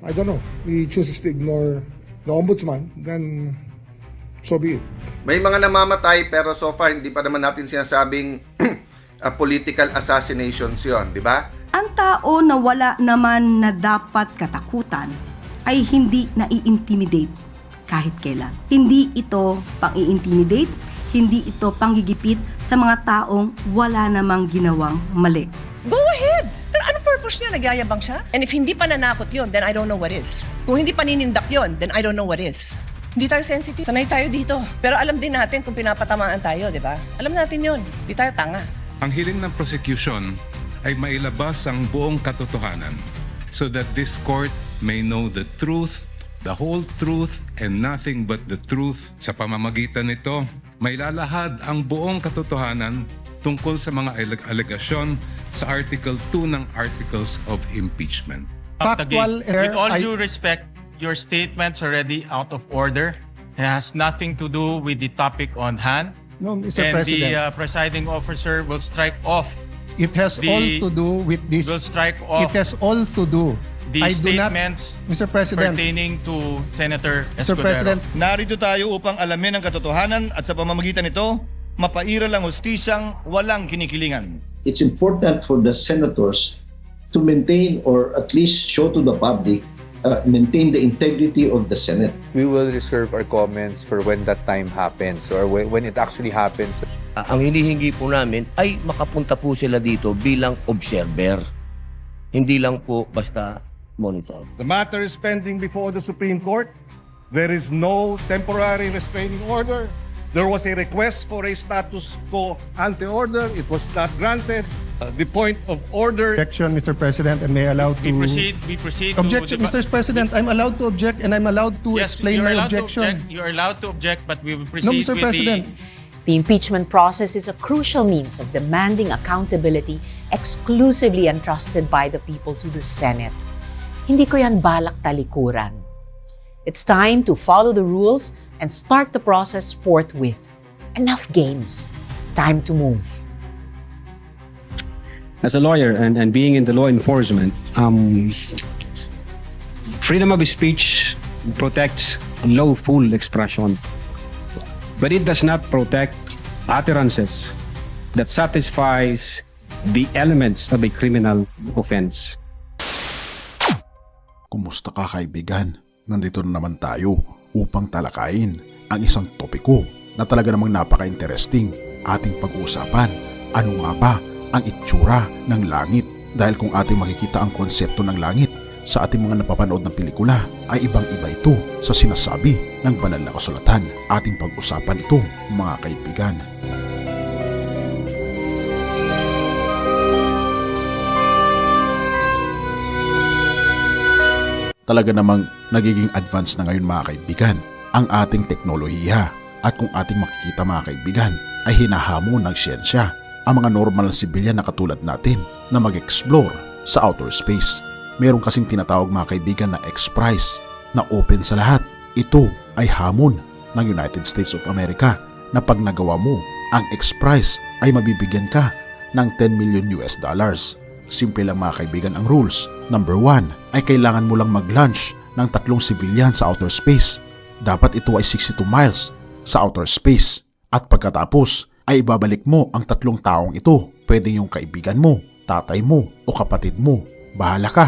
I don't know, he chooses to ignore the ombudsman, then so be it. May mga namamatay pero so far hindi pa naman natin sinasabing political assassinations yon, di ba? Ang tao na wala naman na dapat katakutan ay hindi nai-intimidate kahit kailan. Hindi ito pang-i-intimidate, hindi ito panggigipit sa mga taong wala namang ginawang mali. Go ahead! Pero anong purpose niya? Nagyayabang siya? And if hindi pa nanakot yun, then I don't know what is. Kung hindi pa ninindak yun, then I don't know what is. Hindi tayo sensitive. Sanay tayo dito. Pero alam din natin kung pinapatamaan tayo, di ba? Alam natin yun. Hindi tayo tanga. Ang hiling ng prosecution ay mailabas ang buong katotohanan so that this court may know the truth, the whole truth, and nothing but the truth. Sa pamamagitan nito, mailalahad ang buong katotohanan tungkol sa mga alegasyon sa Article 2 ng Articles of Impeachment. Factual error. With all due respect, your statement's already out of order. It has nothing to do with the topic on hand. No, Mr. And President. the presiding officer will strike off. It has all to do with this. Will strike off It has all to do. the I do not, statements Mr. President. pertaining to Senator Mr. Escudero. President, Narito tayo upang alamin ang katotohanan at sa pamamagitan nito, mapairal ang hustisyang walang kinikilingan. It's important for the senators to maintain or at least show to the public, maintain the integrity of the Senate. We will reserve our comments for when that time happens or when it actually happens. Ang hinihingi po namin ay makapunta po sila dito bilang observer. Hindi lang po basta monitor. The matter is pending before the Supreme Court. There is no temporary restraining order. There was a request for a status quo ante order. It was not granted. The point of order. objection, Mr. President, and may I allow to... We proceed Objection, to... Mr. President, I'm allowed to object and I'm allowed to Yes, explain you're my allowed to objection. object. You're allowed to object, but we will No, proceed Mr. with President. The impeachment process is a crucial means of demanding accountability exclusively entrusted by the people to the Senate. Hindi ko yan balak talikuran. It's time to follow the rules and start the process forthwith. Enough games. Time to move. As a lawyer and being in the law enforcement, freedom of speech protects lawful expression, but it does not protect utterances that satisfies the elements of a criminal offense. Kumusta ka, kaibigan? Nandito na naman tayo upang talakayin ang isang topiko na talaga namang napaka-interesting ating pag-uusapan. Ano nga ba ang itsura ng langit? Dahil kung ating makikita ang konsepto ng langit sa ating mga napapanood ng pelikula, ay ibang-iba ito sa sinasabi ng banal na kasulatan. Ating pag-usapan ito, mga kaibigan. Talaga namang nagiging advance na ngayon, mga kaibigan, ang ating teknolohiya. At kung ating makikita, mga kaibigan, ay hinahamon ng siyensya ang mga normal na sibilyan na katulad natin na mag-explore sa outer space. Meron kasing tinatawag, mga kaibigan, na X-Prize na open sa lahat. Ito ay hamon ng United States of America na pag nagawa mo ang X-Prize ay mabibigyan ka ng 10 million US dollars. Simple lang, mga kaibigan, ang rules. Number 1 ay kailangan mo lang mag-launch ng 3 civilian sa outer space. Dapat ito ay 62 miles sa outer space. At pagkatapos ay ibabalik mo ang 3 taong ito. Pwede yung kaibigan mo, tatay mo o kapatid mo. Bahala ka.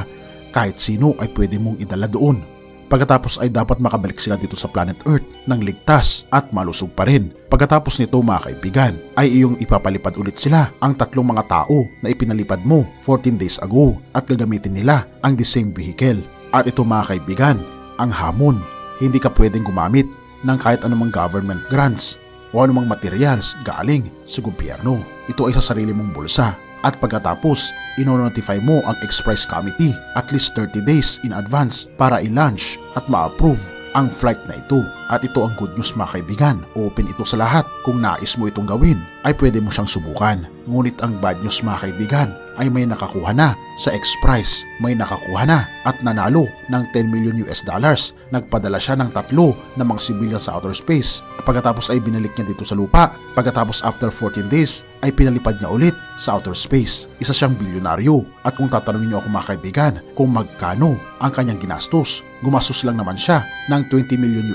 Kahit sino ay pwede mong idala doon. Pagkatapos ay dapat makabalik sila dito sa planet Earth ng ligtas at malusog pa rin. Pagkatapos nito, mga kaibigan, ay iyong ipapalipad ulit sila ang 3 mga tao na ipinalipad mo 14 days ago at gagamitin nila ang the same vehicle. At ito, mga kaibigan, ang hamon. Hindi ka pwedeng gumamit ng kahit anumang government grants o anumang materials galing sa gobyerno. Ito ay sa sarili mong bulsa. At pagkatapos, ino-notify mo ang X-Prize Committee at least 30 days in advance para i-launch at ma-approve ang flight na ito. At ito ang good news, mga kaibigan. Open ito sa lahat. Kung nais mo itong gawin, ay pwede mo siyang subukan. Ngunit ang bad news, mga kaibigan, ay may nakakuha na sa X-Prize. May nakakuha na at nanalo ng 10 million US dollars. Nagpadala siya ng 3 na mga civilian sa outer space. Pagkatapos ay binalik niya dito sa lupa. Pagkatapos after 14 days ay pinalipad niya ulit sa outer space. Isa siyang bilyonaryo at kung tatanungin niyo ako mga kaibigan kung magkano ang kanyang ginastos, gumastos lang naman siya ng $20 million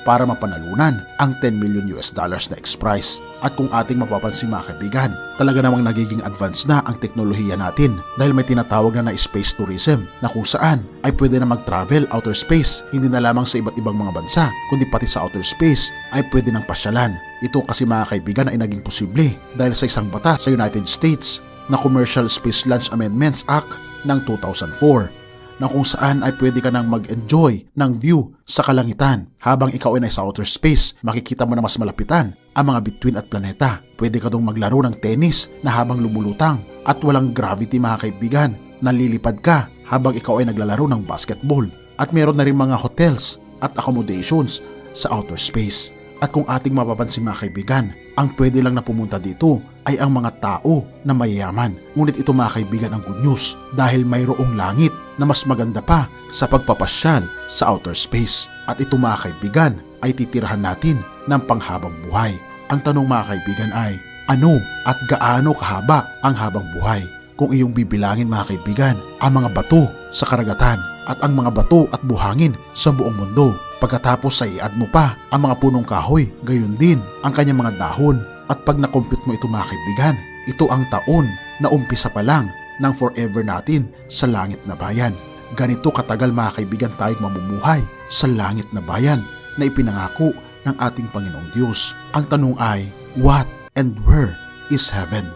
para mapanalunan ang $10 million na X-Prize. At kung ating mapapansin mga kaibigan, talaga namang nagiging advanced na ang teknolohiya natin dahil may tinatawag na space tourism na kung saan ay pwede na mag-travel outer space, hindi na lamang sa iba't ibang mga bansa kundi pati sa outer space ay pwede nang pasyalan. Ito kasi mga kaibigan ay naging posible dahil sa isang batas sa United States na Commercial Space Launch Amendments Act ng 2004 na kung saan ay pwede ka nang mag-enjoy ng view sa kalangitan. Habang ikaw ay nasa outer space, makikita mo na mas malapitan ang mga bituin at planeta. Pwede ka dong maglaro ng tennis na habang lumulutang at walang gravity mga kaibigan. Nalilipad ka habang ikaw ay naglalaro ng basketball. At meron na rin mga hotels at accommodations sa outer space. At kung ating mapapansin mga kaibigan, ang pwede lang na pumunta dito ay ang mga tao na mayayaman. Ngunit ito mga kaibigan ang good news dahil mayroong langit na mas maganda pa sa pagpapasyal sa outer space. At ito mga kaibigan ay titirahan natin ng panghabang buhay. Ang tanong mga kaibigan ay, ano at gaano kahaba ang habang buhay? Kung iyong bibilangin mga kaibigan ang mga bato sa karagatan at ang mga bato at buhangin sa buong mundo, pagkatapos ay i-add mo pa ang mga punong kahoy, gayon din ang kanyang mga dahon. At pag na-compute mo ito mga kaibigan, ito ang taon na umpisa pa lang ng forever natin sa langit na bayan. Ganito katagal mga kaibigan tayong mamumuhay sa langit na bayan na ipinangako ng ating Panginoong Diyos. Ang tanong ay, what and where is heaven?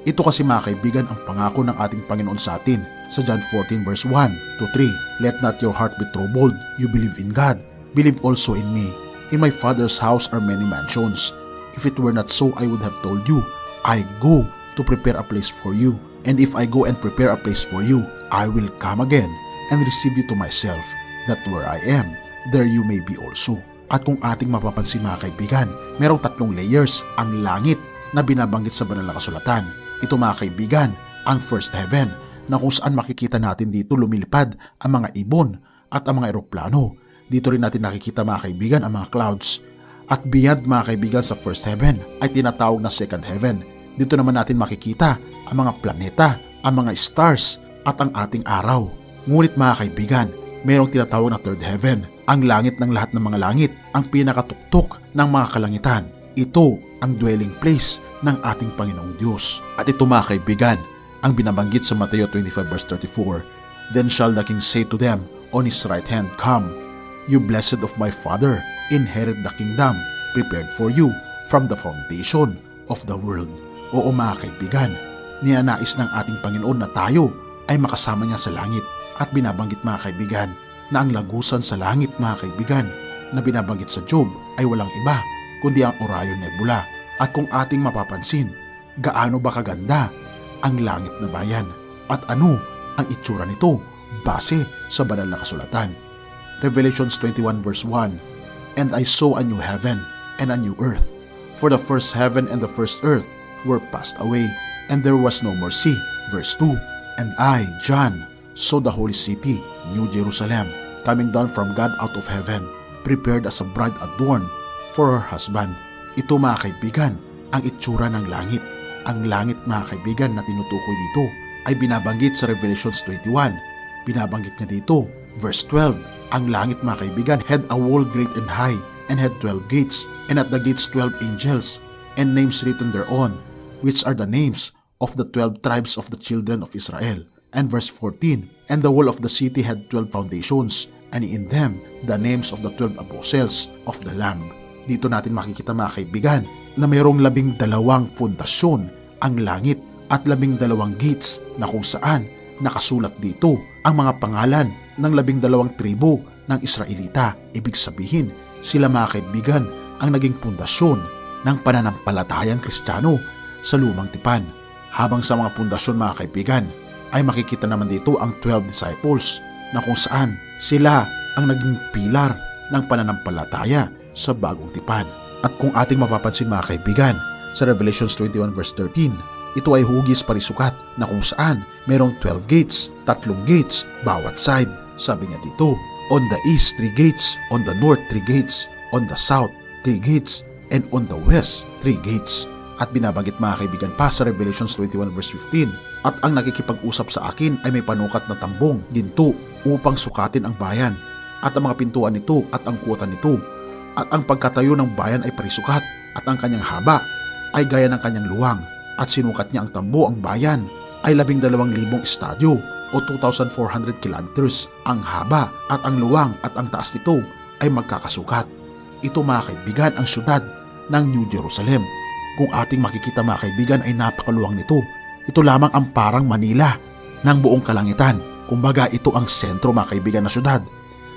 Ito kasi mga kaibigan ang pangako ng ating Panginoon sa atin sa John 14 verse 1 to 3. Let not your heart be troubled. You believe in God. Believe also in me. In my Father's house are many mansions. If it were not so, I would have told you. I go to prepare a place for you. And if I go and prepare a place for you, I will come again and receive you to myself, that where I am, there you may be also. At kung ating mapapansin mga kaibigan, merong 3 layers ang langit na binabanggit sa banal na kasulatan. Ito mga kaibigan, ang first heaven na kung saan makikita natin dito lumilipad ang mga ibon at ang mga eroplano. Dito rin natin nakikita mga kaibigan ang mga clouds. At beyond mga kaibigan sa first heaven ay tinatawag na second heaven. Dito naman natin makikita ang mga planeta, ang mga stars at ang ating araw. Ngunit mga kaibigan, mayroong tinatawag na third heaven, ang langit ng lahat ng mga langit, ang pinakatuktok ng mga kalangitan. Ito ang dwelling place ng ating Panginoong Diyos. At ito mga kaibigan, ang binabanggit sa Mateo 25 verse 34, Then shall the king say to them on his right hand, Come, you blessed of my Father, inherit the kingdom prepared for you from the foundation of the world. Oo mga kaibigan, ninanais ng ating Panginoon na tayo ay makasama niya sa langit. At binabanggit mga kaibigan na ang lagusan sa langit mga kaibigan na binabanggit sa Job ay walang iba kundi ang Orion Nebula. At kung ating mapapansin, gaano ba kaganda ang langit na bayan at ano ang itsura nito base sa banal na kasulatan. Revelations 21 verse 1, And I saw a new heaven and a new earth, for the first heaven and the first earth were passed away, and there was no more sea. Verse 2, And I, John, saw the holy city, New Jerusalem, coming down from God out of heaven, prepared as a bride adorned for her husband. Ito mga kaibigan, ang itsura ng langit. Ang langit mga kaibigan na tinutukoy dito ay binabanggit sa Revelations 21. Binabanggit niya dito, verse 12, ang langit mga kaibigan had a wall great and high, and had 12 gates, and at the gates 12 angels, and names written thereon, which are the names of the 12 tribes of the children of Israel. And verse 14, And the wall of the city had 12 foundations, and in them the names of the 12 apostles of the Lamb. Dito natin makikita mga kaibigan na mayroong 12 pundasyon ang langit at 12 gates na kung saan nakasulat dito ang mga pangalan ng 12 tribo ng Israelita. Ibig sabihin, sila mga kaibigan ang naging pundasyon ng pananampalatayang Kristiyano sa lumang tipan. Habang sa mga pundasyon mga kaibigan, ay makikita naman dito ang 12 disciples na kung saan sila ang naging pilar ng pananampalataya sa bagong tipan. At kung ating mapapansin mga kaibigan, sa Revelations 21 verse 13, ito ay hugis parisukat na kung saan merong 12 gates, 3 gates bawat side. Sabi niya dito, on the east 3 gates, on the north 3 gates, on the south 3 gates, and on the west 3 gates. At binabanggit mga kaibigan pa sa Revelations 21 verse 15, at ang nakikipag-usap sa akin ay may panukat na tambong, ginto, upang sukatin ang bayan, at ang mga pintuan nito at ang kuwatan nito, at ang pagkatayo ng bayan ay parisukat, at ang kanyang haba ay gaya ng kanyang luwang, at sinukat niya ang tambo ang bayan ay 12,000 estadyo o 2,400 kilometers ang haba, at ang luwang at ang taas nito ay magkakasukat. Ito mga kaibigan ang syudad ng New Jerusalem. Kung ating makikita mga kaibigan ay napakaluwang nito. Ito lamang ang parang Manila ng buong kalangitan. Kumbaga ito ang sentro mga kaibigan na syudad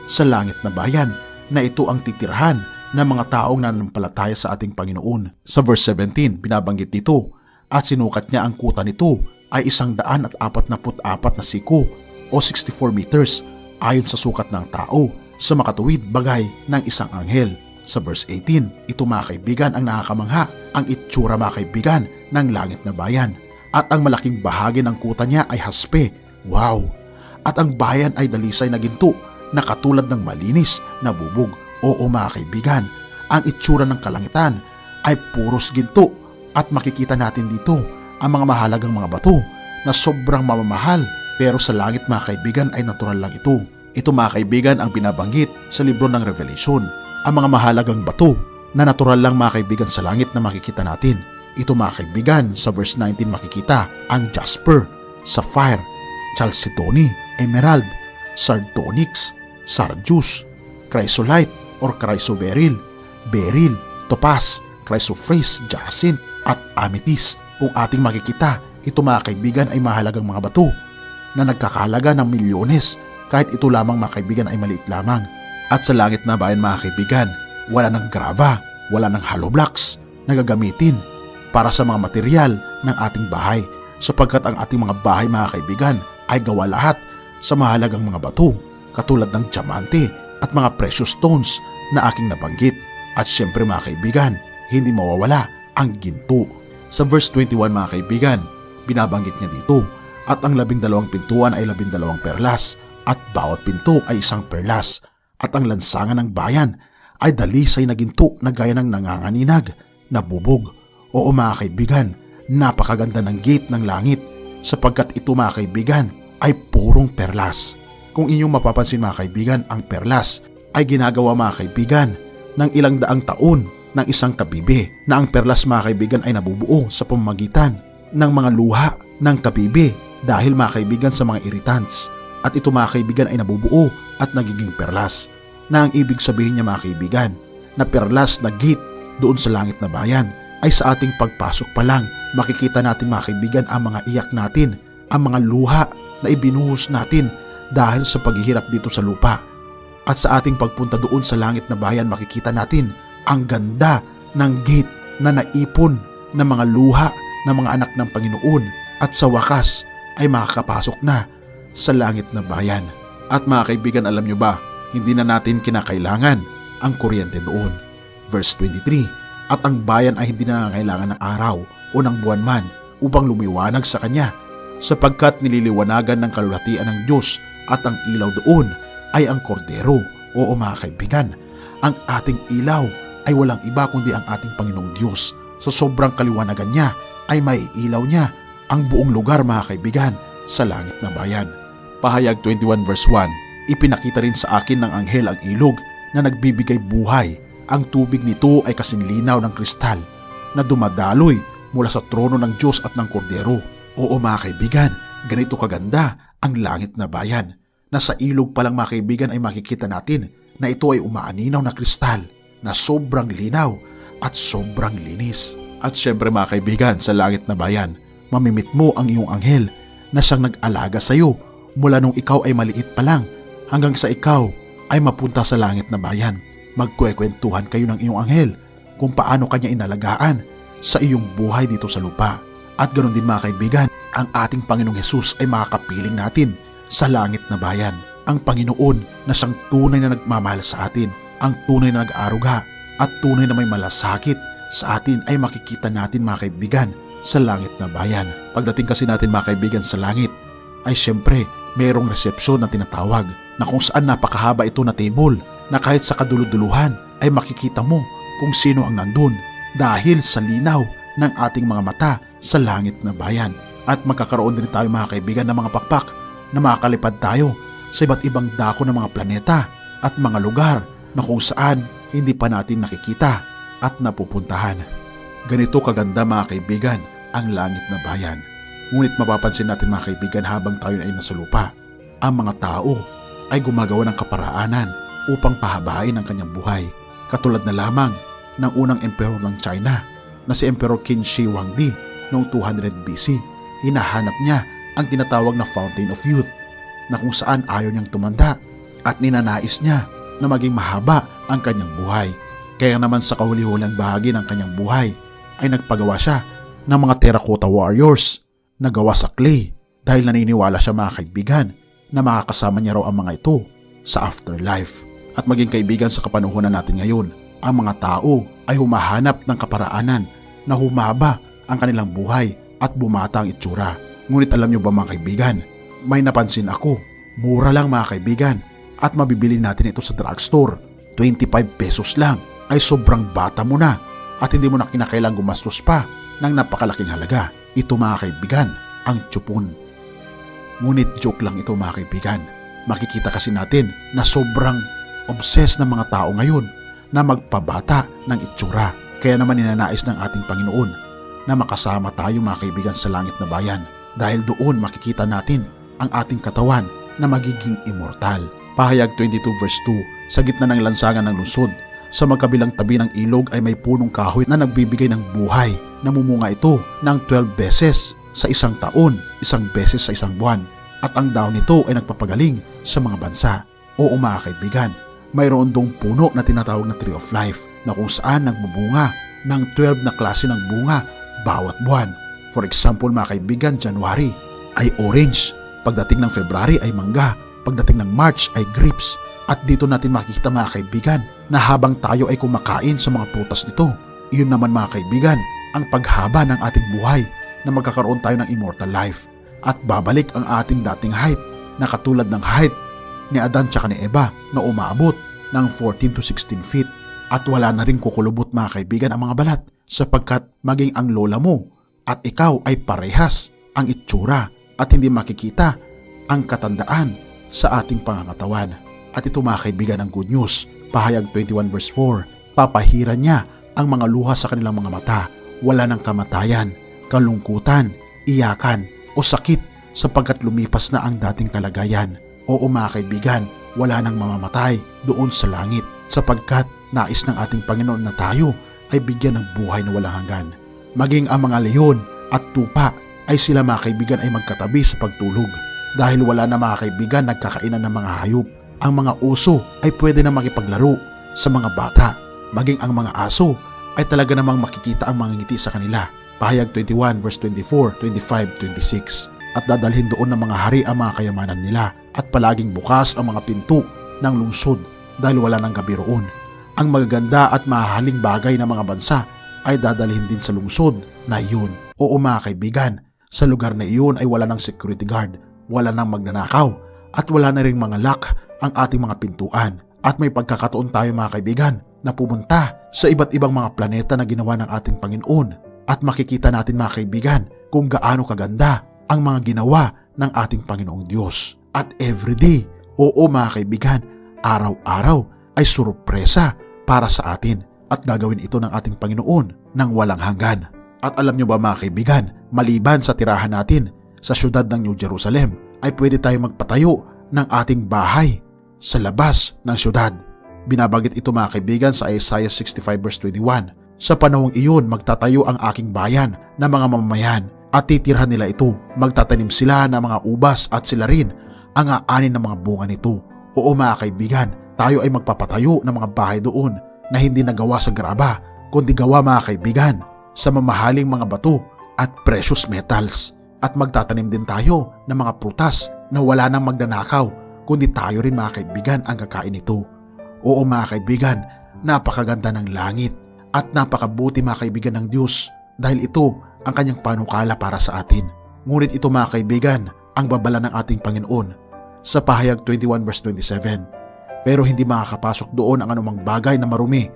sa langit na bayan na ito ang titirahan ng mga taong nananampalataya sa ating Panginoon. Sa verse 17 binabanggit dito, at sinukat niya ang kuta nito ay 144 na siko o 64 meters ayon sa sukat ng tao sa makatuwid bagay ng isang anghel. Sa verse 18, ito mga kaibigan ang nakakamangha, ang itsura mga kaibigan ng langit na bayan. At ang malaking bahagi ng kuta niya ay haspe. Wow! At ang bayan ay dalisay na ginto na katulad ng malinis na bubog. Oo mga kaibigan, ang itsura ng kalangitan ay puros ginto at makikita natin dito ang mga mahalagang mga bato na sobrang mamamahal, pero sa langit mga kaibigan ay natural lang ito. Ito mga kaibigan ang binabanggit sa libro ng Revelation. Ang mga mahalagang bato na natural lang mga kaibigan sa langit na makikita natin. Ito mga kaibigan sa verse 19 makikita ang jasper, sapphire, chalcedony, emerald, sardonyx, sardius, chrysolite or chrysoberyl, beryl, topaz, chrysoprase, jacinth at amethyst. Kung ating makikita, ito mga kaibigan ay mahalagang mga bato na nagkakahalaga ng milyones, kahit ito lamang mga kaibigan ay maliit lamang. At sa langit na bayan mga kaibigan, wala ng grava, wala ng hollow blocks na gagamitin para sa mga material ng ating bahay, sapagkat ang ating mga bahay mga kaibigan ay gawa lahat sa mahalagang mga bato katulad ng diamante at mga precious stones na aking nabanggit. At syempre mga kaibigan, hindi mawawala ang ginto. Sa verse 21 mga kaibigan, binabanggit niya dito, at ang 12 pintuan ay 12 perlas, at bawat pinto ay isang perlas. At ang lansangan ng bayan ay dalisay na ginto na gaya ng nanganganinag na bubog. Oo mga kaibigan, napakaganda ng gate ng langit, sapagkat ito mga kaibigan ay purong perlas. Kung inyong mapapansin mga kaibigan, ang perlas ay ginagawa mga kaibigan ng ilang daang taon ng isang kabibe, na ang perlas mga kaibigan ay nabubuo sa pamamagitan ng mga luha ng kabibe dahil mga kaibigan sa mga irritants. At ito mga kaibigan ay nabubuo at nagiging perlas, na ang ibig sabihin niya mga kaibigan na perlas na gate doon sa langit na bayan ay sa ating pagpasok pa lang makikita natin mga kaibigan ang mga iyak natin, ang mga luha na ibinuhos natin dahil sa paghihirap dito sa lupa. At sa ating pagpunta doon sa langit na bayan makikita natin ang ganda ng gate na naipon ng mga luha ng mga anak ng Panginoon, at sa wakas ay makakapasok na sa langit na bayan. At mga kaibigan, alam nyo ba, hindi na natin kinakailangan ang kuryente doon. Verse 23, at ang bayan ay hindi na nangangailangan ng araw o ng buwan man upang lumiwanag sa kanya, sapagkat nililiwanagan ng kalulatian ng Diyos, at ang ilaw doon ay ang kordero. Oo mga kaibigan, ang ating ilaw ay walang iba kundi ang ating Panginoong Diyos. Sa sobrang kaliwanagan niya ay maiilaw niya ang buong lugar mga kaibigan sa langit na bayan. Pahayag 21 verse 1, ipinakita rin sa akin ng anghel ang ilog na nagbibigay buhay. Ang tubig nito ay kasing linaw ng kristal na dumadaloy mula sa trono ng Diyos at ng Kordero. Oo mga kaibigan, ganito kaganda ang langit na bayan, na sa ilog pa lang mga kaibigan ay makikita natin na ito ay umaaninaw na kristal na sobrang linaw at sobrang linis. At syempre mga kaibigan, sa langit na bayan, mamimit mo ang iyong anghel na siyang nag-alaga sa iyo mula nung ikaw ay maliit pa lang hanggang sa ikaw ay mapunta sa langit na bayan. Magkwekwentuhan kayo ng iyong anghel kung paano kanya inalagaan sa iyong buhay dito sa lupa. At ganoon din mga kaibigan, ang ating Panginoong Hesus ay makakapiling natin sa langit na bayan. Ang Panginoon na siyang tunay na nagmamahal sa atin, ang tunay na nag-aaruga at tunay na may malasakit sa atin ay makikita natin mga kaibigan sa langit na bayan. Pagdating kasi natin mga kaibigan sa langit ay syempre mayroong resepsyon na tinatawag, na kung saan napakahaba ito na table na kahit sa kaduluduluhan ay makikita mo kung sino ang nandun dahil sa linaw ng ating mga mata sa langit na bayan. At magkakaroon din tayo mga kaibigan ng mga pakpak na makakalipad tayo sa iba't ibang dako ng mga planeta at mga lugar na kung saan hindi pa natin nakikita at napupuntahan. Ganito kaganda mga kaibigan ang langit na bayan. Ngunit mapapansin natin mga kaibigan habang tayo ay nasa lupa, ang mga tao ay gumagawa ng kaparaanan upang pahabain ang kanyang buhay. Katulad na lamang ng unang emperor ng China na si Emperor Qin Shi Huangdi noong 200 BC. Hinahanap niya ang tinatawag na Fountain of Youth na kung saan ayaw niyang tumanda at ninanais niya na maging mahaba ang kanyang buhay. Kaya naman sa kahuli-hulang bahagi ng kanyang buhay ay nagpagawa siya ng mga terracotta warriors na gawa sa clay dahil naniniwala siya mga kaibigan na makakasama niya raw ang mga ito sa afterlife. At maging kaibigan sa kapanuhunan natin ngayon, ang mga tao ay humahanap ng kaparaanan na humaba ang kanilang buhay at bumata ang itsura. Ngunit alam niyo ba mga kaibigan, may napansin ako, mura lang mga kaibigan at mabibili natin ito sa drugstore. 25 pesos lang ay sobrang bata mo na at hindi mo na kinakailang gumastos pa ng napakalaking halaga. Ito mga kaibigan, ang tsupon. Ngunit joke lang ito mga kaibigan. Makikita kasi natin na sobrang obsessed ng mga tao ngayon na magpabata ng itsura. Kaya naman ninanais ng ating Panginoon na makasama tayo mga kaibigan sa langit na bayan dahil doon makikita natin ang ating katawan na magiging immortal. Pahayag 22 verse 2, sa gitna ng lansangan ng lungsod, sa magkabilang tabi ng ilog ay may punong kahoy na nagbibigay ng buhay. Namumunga ito ng 12 beses sa isang taon, isang beses sa isang buwan. At ang dahon nito ay nagpapagaling sa mga bansa. Oo mga kaibigan, mayroon dong puno na tinatawag na Tree of Life na kung saan nagbubunga ng 12 na klase ng bunga bawat buwan. For example mga kaibigan, January ay orange, pagdating ng February ay mangga, pagdating ng March ay grapes. At dito natin makikita mga kaibigan na habang tayo ay kumakain sa mga prutas nito, iyon naman mga kaibigan ang paghaba ng ating buhay na magkakaroon tayo ng immortal life at babalik ang ating dating height na katulad ng height ni Adan tsaka ni Eva na umaabot ng 14 to 16 feet. At wala na rin kukulubot mga kaibigan ang mga balat sapagkat maging ang lola mo at ikaw ay parehas ang itsura at hindi makikita ang katandaan sa ating pangangatawan. At ito mga kaibigan ang good news. Pahayag 21 verse 4, papahiran niya ang mga luha sa kanilang mga mata. Wala ng kamatayan, kalungkutan, iyakan o sakit sapagkat lumipas na ang dating kalagayan. Oo mga kaibigan, wala nang mamamatay doon sa langit sapagkat nais ng ating Panginoon na tayo ay bigyan ng buhay na walang hanggan. Maging ang mga leon at tupa ay sila mga kaibigan ay magkatabi sa pagtulog dahil wala na mga kaibigan nagkakainan ng mga hayop. Ang mga oso ay pwede na makipaglaro sa mga bata. Maging ang mga aso ay talaga namang makikita ang mga ngiti sa kanila. Pahayag 21 verse 24, 25, 26. At dadalhin doon ng mga hari ang mga kayamanan nila at palaging bukas ang mga pinto ng lungsod dahil wala nang gabi roon. Ang magaganda at mahahaling bagay ng mga bansa ay dadalhin din sa lungsod na iyon. Oo mga kaibigan, sa lugar na iyon ay wala ng security guard, wala nang magnanakaw at wala na ring mga lock ang ating mga pintuan. At may pagkakataon tayo mga kaibigan na pumunta sa iba't ibang mga planeta na ginawa ng ating Panginoon at makikita natin mga kaibigan kung gaano kaganda ang mga ginawa ng ating Panginoong Diyos. At everyday, oo mga kaibigan, araw-araw ay surpresa para sa atin at gagawin ito ng ating Panginoon ng walang hanggan. At alam nyo ba mga kaibigan, maliban sa tirahan natin sa syudad ng New Jerusalem, ay pwede tayo magpatayo ng ating bahay sa labas ng syudad. Binabagit ito mga kaibigan sa Isaiah 65 verse 21. Sa panahong iyon, magtatayo ang aking bayan na mga mamamayan at titirhan nila ito. Magtatanim sila ng mga ubas at sila rin ang aanin ng mga bunga nito. Oo mga kaibigan, tayo ay magpapatayo ng mga bahay doon na hindi nagawa sa graba, kundi gawa mga kaibigan sa mamahaling mga bato at precious metals. At magtatanim din tayo ng mga prutas na wala nang magnanakaw, kundi tayo rin mga kaibigan ang kakain nito. Oo mga kaibigan, napakaganda ng langit at napakabuti mga kaibigan ng Diyos dahil ito ang kanyang panukala para sa atin. Ngunit ito mga kaibigan, ang babala ng ating Panginoon sa pahayag 21 verse 27. Pero hindi makakapasok doon ang anumang bagay na marumi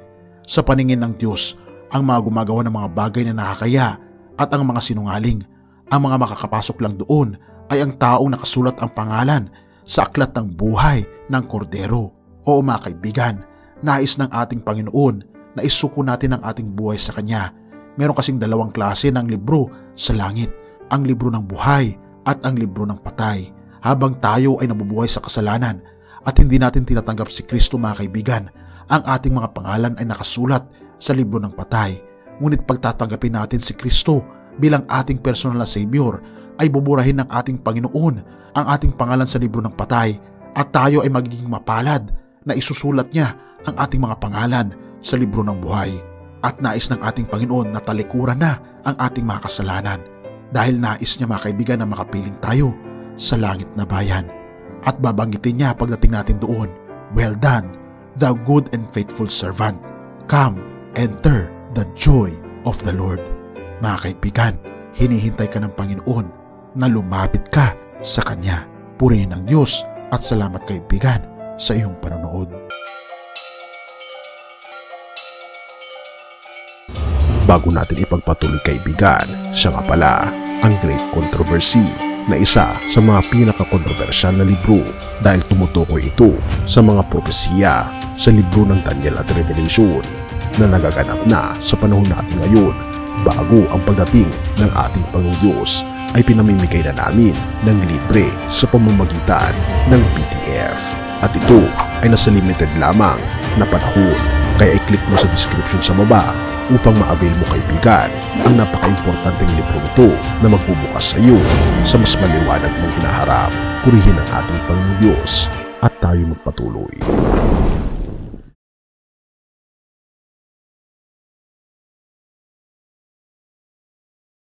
sa paningin ng Diyos ang mga gumagawa ng mga bagay na nakakaya at ang mga sinungaling. Ang mga makakapasok lang doon ay ang taong nakasulat ang pangalan sa aklat ng buhay ng Kordero. Oo mga kaibigan, nais ng ating Panginoon na isuko natin ang ating buhay sa Kanya. Meron kasing dalawang klase ng libro sa langit, ang libro ng buhay at ang libro ng patay. Habang tayo ay nabubuhay sa kasalanan at hindi natin tinatanggap si Kristo mga kaibigan, ang ating mga pangalan ay nakasulat sa libro ng patay. Ngunit pagtatanggapin natin si Kristo bilang ating personal na Savior, ay buburahin ng ating Panginoon ang ating pangalan sa libro ng patay at tayo ay magiging mapalad na isusulat niya ang ating mga pangalan sa libro ng buhay. At nais ng ating Panginoon na talikuran na ang ating mga kasalanan dahil nais niya mga kaibigan na makapiling tayo sa langit na bayan. At babanggitin niya pagdating natin doon, "Well done, thou good and faithful servant. Come, enter the joy of the Lord." Mga kaibigan, hinihintay ka ng Panginoon na lumapit ka sa Kanya. Purihin ang Diyos at salamat kaibigan sa iyong panonood. Bago natin ipagpatuloy kaibigan, siya nga pala ang Great Controversy na isa sa mga pinaka-kontrobersyal na libro dahil tumutukoy ito sa mga propesiya sa libro ng Daniel at Revelation na nagaganap na sa panahon natin ngayon bago ang pagdating ng ating Panginoong Diyos ay pinamimigay na namin ng libre sa pamamagitan ng PDF. At ito ay nasa limited lamang na panahon, kaya i-click mo sa description sa baba upang ma-avail mo kaibigan ang napaka-importanteng libro ito na magbubukas sa iyo sa mas maliwanag mong hinaharap. Purihin ang ating Panginoong Diyos at tayo magpatuloy.